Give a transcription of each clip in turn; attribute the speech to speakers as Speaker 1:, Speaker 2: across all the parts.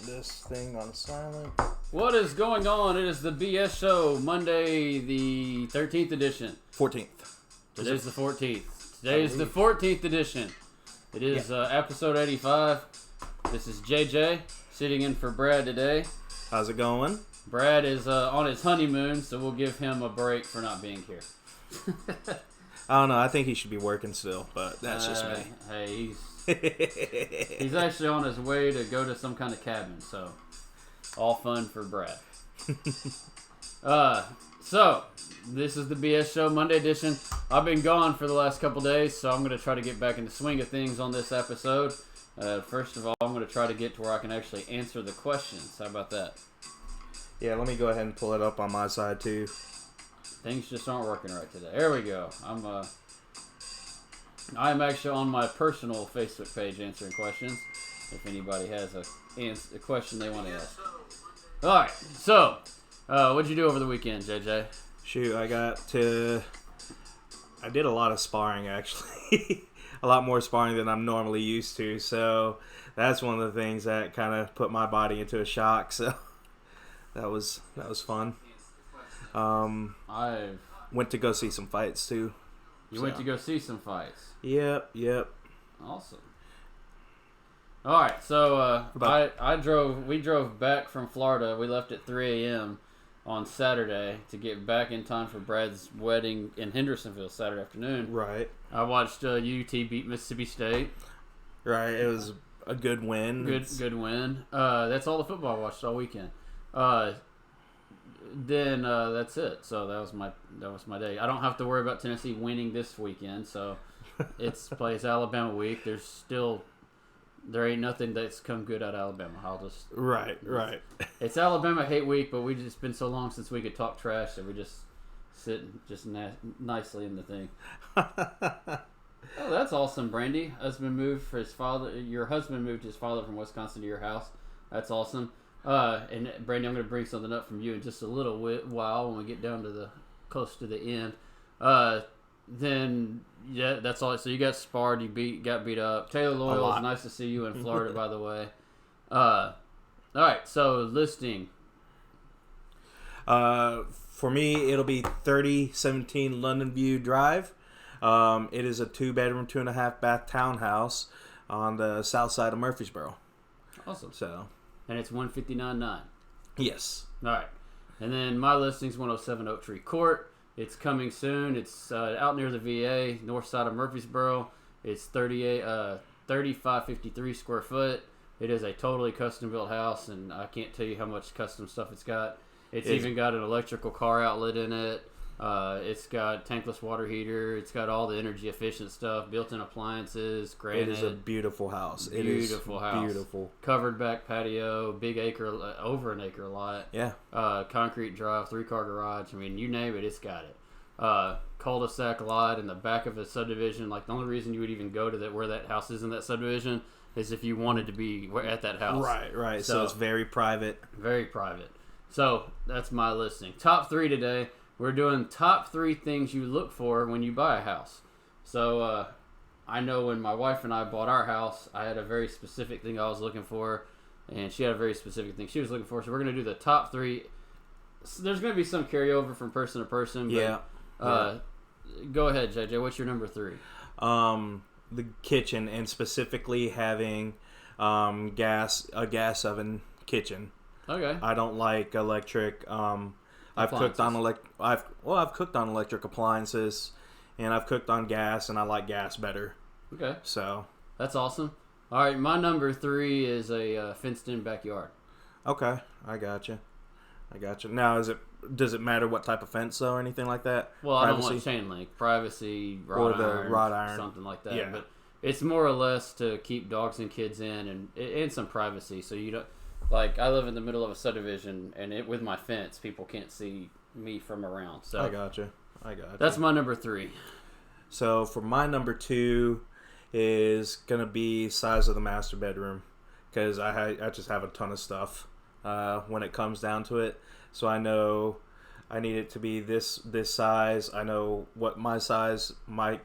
Speaker 1: this thing on silent.
Speaker 2: What is going on? It is the BS Show, Monday the 13th edition.
Speaker 1: 14th.
Speaker 2: Today's the 14th. Today's the 14th edition. It is episode 85. This is JJ sitting in for Brad today.
Speaker 1: How's it going?
Speaker 2: Brad is on his honeymoon, so we'll give him a break for not being here.
Speaker 1: I don't know. I think he should be working still, but that's just me.
Speaker 2: Hey, he's actually on his way to go to some kind of cabin, so all fun for Brad. So this is the BS Show Monday edition. I've been gone for the last couple days, so I'm going to try to get back in the swing of things on this episode. First of all, I'm going to try to get to where I can actually answer the questions. How about that?
Speaker 1: Yeah, let me go ahead and pull it up on my side too.
Speaker 2: Things just aren't working right today. There we go. I'm actually on my personal Facebook page answering questions. If anybody has a question they want to ask. All right. So, what'd you do over the weekend, JJ?
Speaker 1: Shoot, I did a lot of sparring actually. A lot more sparring than I'm normally used to. So that's one of the things that kind of put my body into a shock. So that was fun.
Speaker 2: I
Speaker 1: went to go see some fights too.
Speaker 2: You went to go see some fights.
Speaker 1: Yep.
Speaker 2: Awesome. All right, so we drove back from Florida. We left at 3 a.m. on Saturday to get back in time for Brad's wedding in Hendersonville Saturday afternoon.
Speaker 1: Right.
Speaker 2: I watched UT beat Mississippi State.
Speaker 1: Right. It was a good win.
Speaker 2: Good win. That's all the football I watched all weekend. Then that's it. So that was my day. I don't have to worry about Tennessee winning this weekend. So it's plays Alabama week. There ain't nothing that's come good out of Alabama.
Speaker 1: Right.
Speaker 2: It's Alabama hate week, but we just been so long since we could talk trash that we just sit nicely in the thing. Oh, that's awesome, Brandy. Your husband moved his father from Wisconsin to your house. That's awesome. And Brandy, I'm going to bring something up from you in just a little while when we get down to close to the end. Then yeah, that's all. So you got sparred, got beat up. Taylor Loyal, it's nice to see you in Florida, by the way. All right, so listing.
Speaker 1: For me, it'll be 3017 London View Drive. It is a 2-bedroom, 2.5-bath townhouse on the south side of Murfreesboro.
Speaker 2: Awesome.
Speaker 1: So.
Speaker 2: And it's 159.9.
Speaker 1: Yes.
Speaker 2: All right. And then my listing's 107 Oak Tree Court. It's coming soon. It's out near the VA, north side of Murfreesboro. It's 3553 square foot. It is a totally custom built house, and I can't tell you how much custom stuff it's got. It's even got an electrical car outlet in it. It's got tankless water heater. It's got all the energy efficient stuff, built-in appliances, granite.
Speaker 1: It is a beautiful house.
Speaker 2: Beautiful house.
Speaker 1: Beautiful.
Speaker 2: Covered back patio, big acre, over an acre lot.
Speaker 1: Yeah.
Speaker 2: Concrete drive, 3-car garage. I mean, you name it, it's got it. Cul-de-sac lot in the back of a subdivision. Like, the only reason you would even go to where that house is in that subdivision is if you wanted to be at that house.
Speaker 1: Right. So it's very private.
Speaker 2: Very private. So that's my listing. Top 3 today. We're doing top 3 things you look for when you buy a house. So I know when my wife and I bought our house, I had a very specific thing I was looking for, and she had a very specific thing she was looking for. So we're going to do the top 3. So there's going to be some carryover from person to person. But, go ahead, JJ. What's your number 3?
Speaker 1: The kitchen, and specifically having a gas oven kitchen.
Speaker 2: Okay.
Speaker 1: I don't like electric. I've cooked on electric appliances, and I've cooked on gas, and I like gas better.
Speaker 2: Okay.
Speaker 1: So
Speaker 2: that's awesome. All right, my number 3 is a fenced-in backyard.
Speaker 1: Okay, I gotcha. Now, does it matter what type of fence though, or anything like that?
Speaker 2: Well, privacy? I don't want chain link, privacy, rod iron, something like that.
Speaker 1: Yeah.
Speaker 2: But it's more or less to keep dogs and kids in, and some privacy, so you don't. Like, I live in the middle of a subdivision, and with my fence, people can't see me from around. So
Speaker 1: I gotcha.
Speaker 2: That's my number 3.
Speaker 1: So for my number 2 is gonna be size of the master bedroom, because I just have a ton of stuff when it comes down to it. So I know I need it to be this size. I know what my size my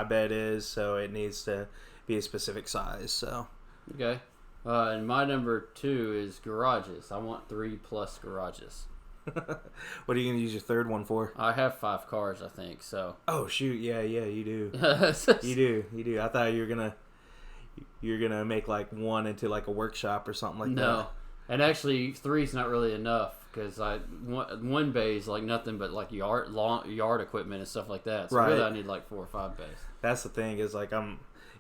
Speaker 1: bed is, so it needs to be a specific size. So
Speaker 2: okay. And my number 2 is garages. I want 3+ garages.
Speaker 1: What are you gonna use your third one for?
Speaker 2: I have 5 cars, I think. So.
Speaker 1: Oh shoot! Yeah, you do. You do. I thought you were gonna make like one into like a workshop or something like that.
Speaker 2: No, and actually 3's not really enough because one bay is like nothing but like yard equipment and stuff like that. So really, I need like 4 or 5 bays.
Speaker 1: That's the thing is like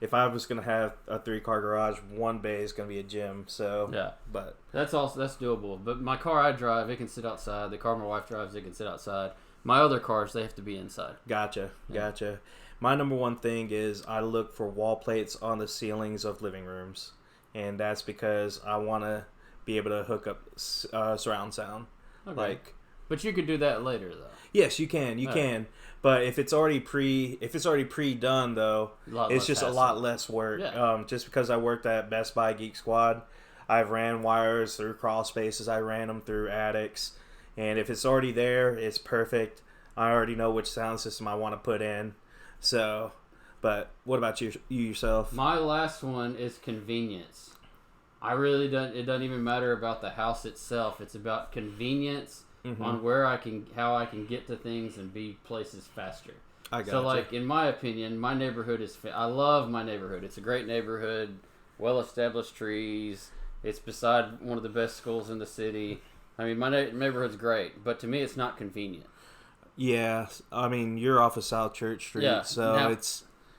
Speaker 1: if I was gonna have a 3-car garage, one bay is gonna be a gym. So
Speaker 2: yeah,
Speaker 1: but
Speaker 2: that's doable. But my car I drive, it can sit outside. The car my wife drives, it can sit outside. My other cars, they have to be inside.
Speaker 1: Gotcha. My number one thing is I look for wall plates on the ceilings of living rooms, and that's because I want to be able to hook up surround sound.
Speaker 2: Okay. But you could do that later, though.
Speaker 1: Yes, you can. You can. But if it's already pre-done though, it's just a lot less work.
Speaker 2: Yeah.
Speaker 1: Just because I worked at Best Buy Geek Squad, I've ran wires through crawl spaces. I ran them through attics, and if it's already there, it's perfect. I already know which sound system I want to put in. So, but what about you yourself?
Speaker 2: My last one is convenience. It doesn't even matter about the house itself. It's about convenience. Mm-hmm. On how I can get to things and be places faster. So, like in my opinion, my neighborhood I love my neighborhood. It's a great neighborhood, well-established trees. It's beside one of the best schools in the city. I mean, my neighborhood's great, but to me, it's not convenient.
Speaker 1: Yeah, I mean, you're off of South Church Street, so now,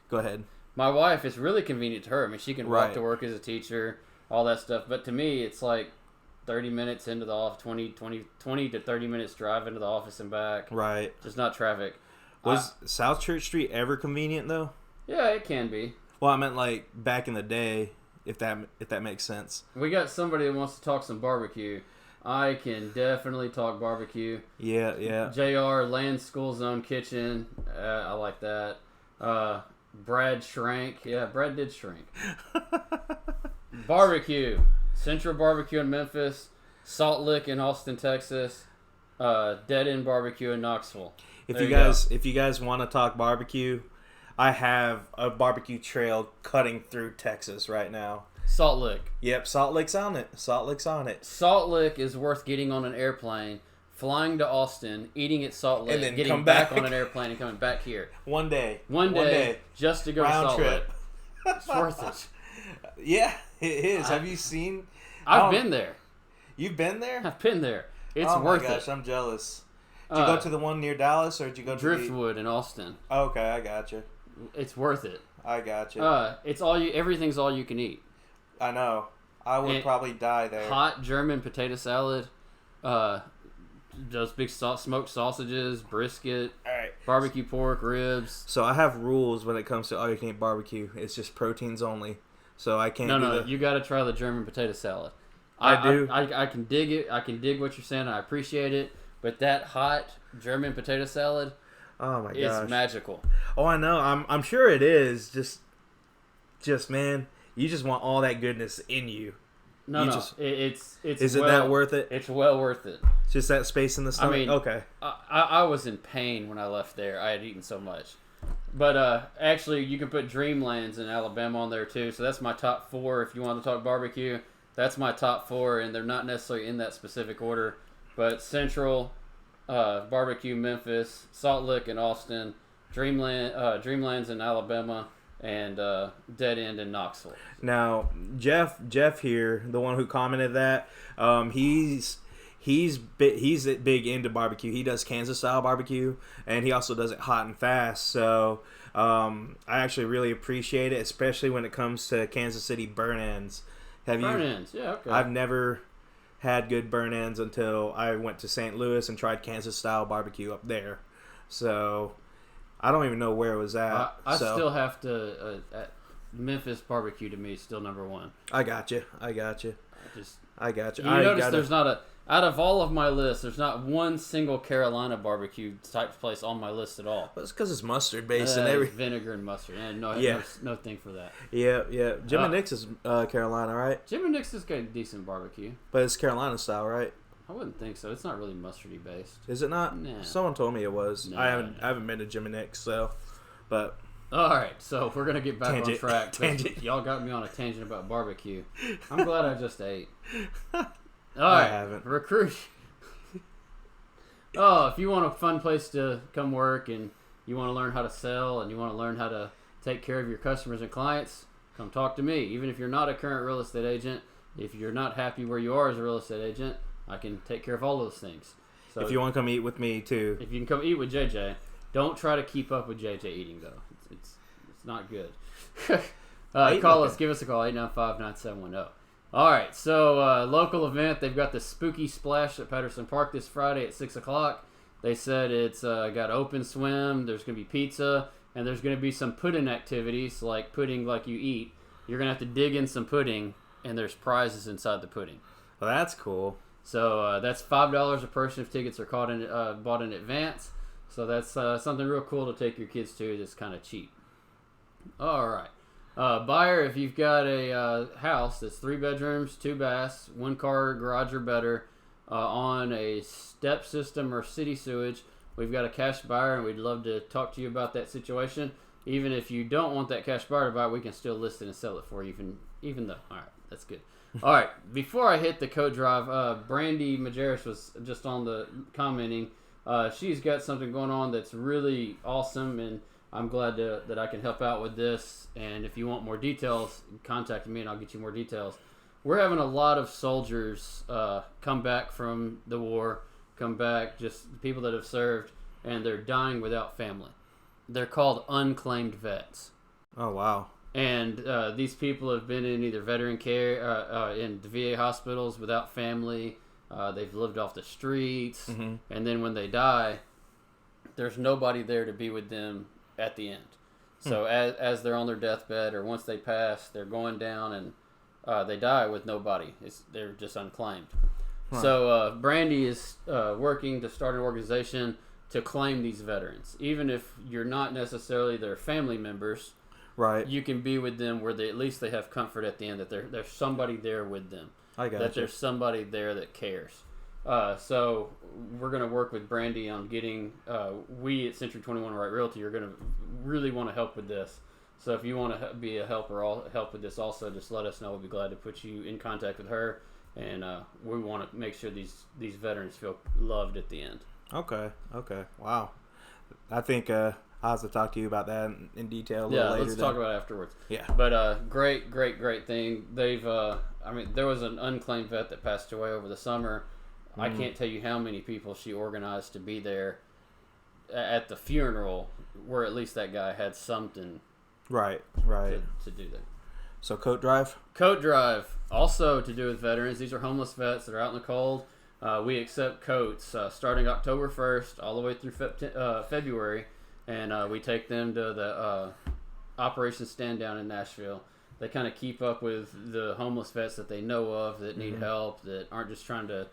Speaker 1: go ahead.
Speaker 2: My wife, it's really convenient to her. I mean, she can walk to work as a teacher, all that stuff. But to me, it's like 30 minutes into the office, 20 to 30 minutes drive into the office and back.
Speaker 1: Right.
Speaker 2: Just not traffic.
Speaker 1: Was South Church Street ever convenient, though?
Speaker 2: Yeah, it can be.
Speaker 1: Well, I meant like back in the day, if that makes sense.
Speaker 2: We got somebody that wants to talk some barbecue. I can definitely talk barbecue.
Speaker 1: Yeah.
Speaker 2: JR, Land School Zone Kitchen. I like that. Brad shrank. Yeah, Brad did shrink. Barbecue. Central Barbecue in Memphis, Salt Lick in Austin, Texas, Dead End Barbecue in Knoxville.
Speaker 1: If you guys want to talk barbecue, I have a barbecue trail cutting through Texas right now.
Speaker 2: Salt Lick.
Speaker 1: Yep, Salt Lick's on it.
Speaker 2: Salt Lick is worth getting on an airplane, flying to Austin, eating at Salt Lick, and then getting back on an airplane and coming back here.
Speaker 1: One day,
Speaker 2: just to go
Speaker 1: round
Speaker 2: to Salt
Speaker 1: trip.
Speaker 2: Lick. It's worth it.
Speaker 1: Yeah, it is. Have you seen?
Speaker 2: I've been there.
Speaker 1: You've been there?
Speaker 2: I've been there. It's worth it.
Speaker 1: Oh my gosh, I'm jealous. Did you go to the one near Dallas, or did you go to
Speaker 2: Driftwood in Austin?
Speaker 1: Okay, I got you.
Speaker 2: It's worth it.
Speaker 1: I got you.
Speaker 2: Everything's all you can eat.
Speaker 1: I know. I would probably die there.
Speaker 2: Hot German potato salad, those big smoked sausages, brisket, barbecue pork, ribs.
Speaker 1: So I have rules when it comes to all you can eat barbecue. It's just proteins only. So I can't. No,
Speaker 2: you got to try the German potato salad.
Speaker 1: I do.
Speaker 2: I can dig it. I can dig what you're saying. I appreciate it. But that hot German potato salad,
Speaker 1: oh my gosh,
Speaker 2: is magical.
Speaker 1: Oh, I know. I'm sure it is. Just man, you just want all that goodness in you.
Speaker 2: It's.
Speaker 1: Is it that worth it?
Speaker 2: It's well worth it.
Speaker 1: Just that space in the stomach. I mean, okay.
Speaker 2: I was in pain when I left there. I had eaten so much. But actually, you can put Dreamlands in Alabama on there too. So that's my top 4. If you want to talk barbecue, that's my top 4, and they're not necessarily in that specific order. But Central, Barbecue, Memphis, Salt Lick in Austin, Dreamlands in Alabama, and Dead End in Knoxville.
Speaker 1: Now, Jeff here, the one who commented that, he's big into barbecue. He does Kansas style barbecue, and he also does it hot and fast. So I actually really appreciate it, especially when it comes to Kansas City burn ends.
Speaker 2: Burn ends, yeah, okay.
Speaker 1: I've never had good burn ends until I went to St. Louis and tried Kansas style barbecue up there. So I don't even know where it was at.
Speaker 2: I still have to. Memphis barbecue to me is still number 1.
Speaker 1: I got you.
Speaker 2: I got you.
Speaker 1: You
Speaker 2: notice there's not a. Out of all of my lists, there's not one single Carolina barbecue type place on my list at all.
Speaker 1: Well, it's because it's mustard based and everything.
Speaker 2: Vinegar and mustard. And no thing for that.
Speaker 1: Yeah. Jim and Nick's is Carolina, right?
Speaker 2: Jim and Nick's has got a decent barbecue.
Speaker 1: But it's Carolina style, right?
Speaker 2: I wouldn't think so. It's not really mustardy based.
Speaker 1: Is it not?
Speaker 2: Nah.
Speaker 1: Someone told me it was.
Speaker 2: No,
Speaker 1: I haven't been to Jim and Nick's, so. But
Speaker 2: All right, so we're gonna get back on
Speaker 1: Tangent.
Speaker 2: track.
Speaker 1: Tangent.
Speaker 2: Y'all got me on a tangent about barbecue. I'm glad I just ate. All
Speaker 1: I
Speaker 2: right,
Speaker 1: haven't.
Speaker 2: recruit. Oh, if you want a fun place to come work and you want to learn how to sell and you want to learn how to take care of your customers and clients, come talk to me. Even if you're not a current real estate agent, if you're not happy where you are as a real estate agent, I can take care of all those things. So
Speaker 1: If you want to come eat with me too,
Speaker 2: if you can come eat with JJ, don't try to keep up with JJ eating though. It's not good. Call us. Give us a call, 895-9710. All right, so local event. They've got the Spooky Splash at Patterson Park this Friday at 6 o'clock. They said it's got open swim. There's going to be pizza, and there's going to be some pudding activities, like pudding like you eat. You're going to have to dig in some pudding, and there's prizes inside the pudding.
Speaker 1: well, that's cool.
Speaker 2: So that's $5 a person if tickets are bought in advance. So that's something real cool to take your kids to that's kind of cheap. All right. Buyer, if you've got a house that's 3 bedrooms, 2 baths, 1 car garage or better, on a step system or city sewage, we've got a cash buyer, and we'd love to talk to you about that situation. Even if you don't want that cash buyer to buy, we can still list it and sell it for you, even though. All right, that's good. All right, before I hit the code drive, Brandy Majerus was just on the commenting. She's got something going on that's really awesome, and I'm glad that I can help out with this. And if you want more details, contact me and I'll get you more details. We're having a lot of soldiers come back from the war, come back, just people that have served, and they're dying without family. They're called unclaimed vets.
Speaker 1: Oh wow.
Speaker 2: And these people have been in either veteran care, in the VA hospitals without family. They've lived off the streets.
Speaker 1: Mm-hmm.
Speaker 2: And then when they die, there's nobody there to be with them at the end. So as they're on their deathbed or once they pass, they're going down and they die with nobody. They're just unclaimed. Huh. So Brandy is working to start an organization to claim these veterans. Even if you're not necessarily their family members,
Speaker 1: right?
Speaker 2: You can be with them where at least they have comfort at the end that there's somebody there with them.
Speaker 1: I got
Speaker 2: that there's somebody there that cares. So we're going to work with Brandy on getting, we at Century 21 Wright Realty are going to really want to help with this. So if you want to be a helper or help with this also, just let us know. We'll be glad to put you in contact with her. And we want to make sure these veterans feel loved at the end. Okay.
Speaker 1: Wow. I think I'll have to talk to you about that in detail a little later.
Speaker 2: Yeah, let's talk about it afterwards.
Speaker 1: Yeah.
Speaker 2: But great thing. They've, there was an unclaimed vet that passed away over the summer. I can't tell you how many people she organized to be there at the funeral, where at least that guy had something.
Speaker 1: Right.
Speaker 2: To do there.
Speaker 1: So coat drive,
Speaker 2: also to do with veterans. These are homeless vets that are out in the cold. We accept coats starting October 1st all the way through February, and we take them to the Operation Stand Down in Nashville. They kind of keep up with the homeless vets that they know of that need help, that aren't just trying to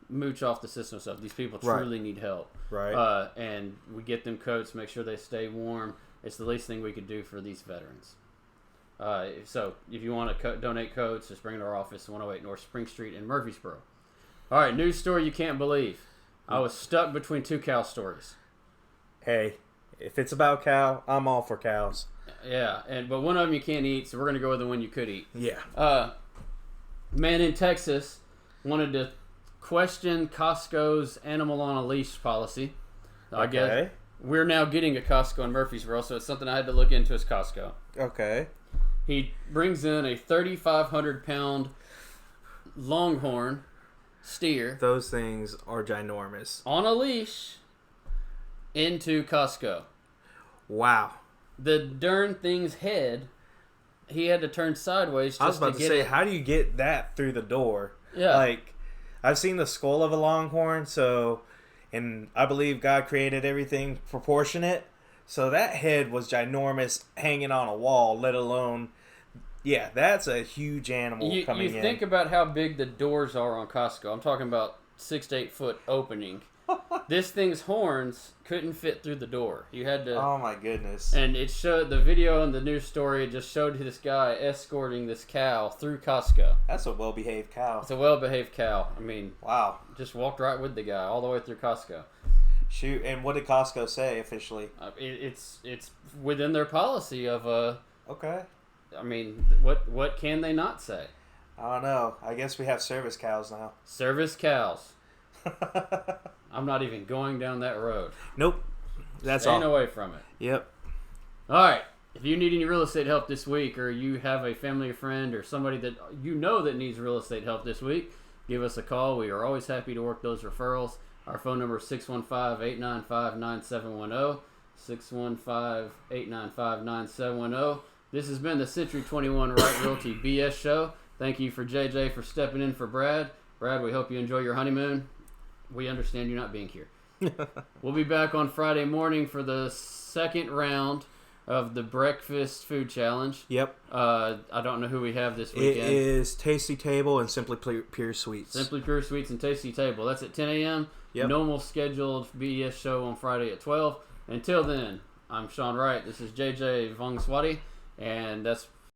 Speaker 2: mooch off the system stuff. These people truly need help.
Speaker 1: Right.
Speaker 2: And we get them coats, make sure they stay warm. It's the least thing we could do for these veterans. So if you want to donate coats, just bring it to our office, 108 North Spring Street in Murfreesboro. All right, news story you can't believe. I was stuck between 2 cow stories.
Speaker 1: Hey, if it's about cow, I'm all for cows.
Speaker 2: Yeah, but one of them you can't eat, so we're going to go with the one you could eat.
Speaker 1: Yeah.
Speaker 2: Man in Texas wanted to question Costco's animal on a leash policy. I guess we're now getting a Costco in Murfreesboro, so it's something I had to look into as Costco.
Speaker 1: Okay.
Speaker 2: He brings in a 3,500-pound longhorn steer.
Speaker 1: Those things are ginormous.
Speaker 2: On a leash into Costco.
Speaker 1: Wow.
Speaker 2: The darn thing's head, he had to turn sideways just to get it.
Speaker 1: I was about to say, how do you get that through the door?
Speaker 2: Yeah.
Speaker 1: Like, I've seen the skull of a longhorn, and I believe God created everything proportionate. So that head was ginormous hanging on a wall, let alone... Yeah, that's a huge animal coming in.
Speaker 2: You think about how big the doors are on Costco. I'm talking about 6 to 8 foot opening. This thing's horns couldn't fit through the door. You had to...
Speaker 1: Oh my goodness.
Speaker 2: And it showed the video in the news story. It just showed this guy escorting this cow through Costco.
Speaker 1: That's a well-behaved cow.
Speaker 2: It's a well-behaved cow. I mean...
Speaker 1: Wow.
Speaker 2: Just walked right with the guy all the way through Costco.
Speaker 1: Shoot, and what did Costco say officially?
Speaker 2: It's within their policy of
Speaker 1: Okay.
Speaker 2: I mean, what can they not say?
Speaker 1: I don't know. I guess we have service cows now.
Speaker 2: Service cows. I'm not even going down that road.
Speaker 1: Nope. That's
Speaker 2: Staying
Speaker 1: all.
Speaker 2: away from it.
Speaker 1: Yep.
Speaker 2: All right. If you need any real estate help this week, or you have a family or friend or somebody that you know that needs real estate help this week, give us a call. We are always happy to work those referrals. Our phone number is 615-895-9710. 615-895-9710. This has been the Century 21 Wright Realty BS Show. Thank you for JJ for stepping in for Brad. Brad, we hope you enjoy your honeymoon. We understand you not being here. We'll be back on Friday morning for the second round of the Breakfast Food Challenge.
Speaker 1: Yep.
Speaker 2: I don't know who we have this
Speaker 1: It
Speaker 2: weekend.
Speaker 1: is Tasty Table and Simply Pure Sweets.
Speaker 2: Simply Pure Sweets and Tasty Table. That's at 10 a.m.
Speaker 1: Yep.
Speaker 2: Normal scheduled BS show on Friday at 12. Until then, I'm Sean Wright. This is JJ Vongswati, and that's